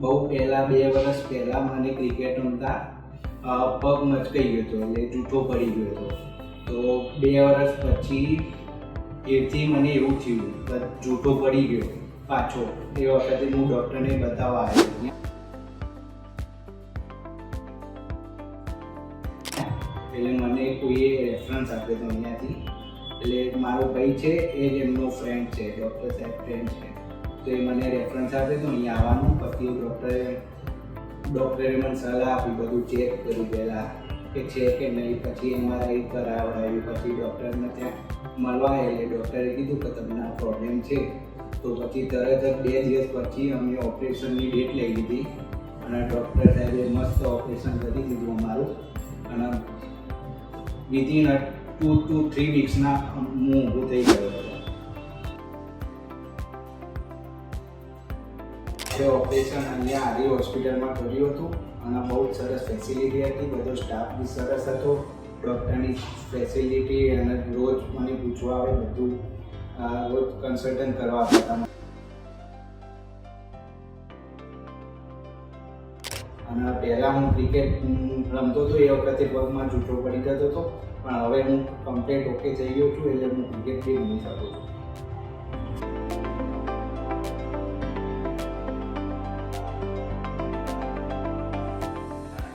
બહુ પહેલાં 2 વર્ષ પહેલાં મને ક્રિકેટ રમતા પગ મચકાઈ ગયો હતો, એટલે જૂઠો પડી ગયો હતો. તો 2 વર્ષ પછી એથી મને એવું થયું કે જૂઠો પડી ગયો પાછો. એ વખતે હું ડૉક્ટરને બતાવવા આવ્યો. એટલે મને કોઈએ રેફરન્સ આપ્યો હતો અહીંયાથી. એટલે મારો ભાઈ છે એ જ એમનો ફ્રેન્ડ છે, ડૉક્ટર સાહેબ ફ્રેન્ડ છે. તો એ મને રેફરન્સ આપ્યો હતો અહીંયા આવવાનું. પછી ડૉક્ટરે મને સલાહ આપી, બધું ચેક કર્યું પહેલાં કે છે કે નહીં. પછી MRI કરાવડાવ્યું. પછી ડૉક્ટરને ત્યાં મળવા એટલે ડૉક્ટરે કીધું કે તમને આ પ્રોબ્લેમ છે. તો પછી તરત જ 2 દિવસ પછી અમે ઓપરેશનની ડેટ લઈ લીધી અને ડૉક્ટર સાહેબે મસ્ત ઓપરેશન કરી દીધું અમારું. અને વિધિન 2 to 3 વીક્સના હું ઊભું થઈ ગયો હતો. એ ઓપરેશન અહીંયા આદિ હોસ્પિટલમાં કર્યું હતું અને બહુ જ સરસ ફેસિલિટી હતી. બધો સ્ટાફ બી સરસ હતો. ડૉક્ટરની ફેસિલિટી અને રોજ મને પૂછવા આવે, બધું રોજ કન્સલ્ટન્ટ કરવા આવતા. અને પહેલાં હું ક્રિકેટ રમતો હતો એ વખતે પગમાં જૂઠો પડી જતો હતો, પણ હવે હું કમ્પ્લીટ ઓકે થઈ ગયો છું, એટલે હું ક્રિકેટ બી રમી શકું છું.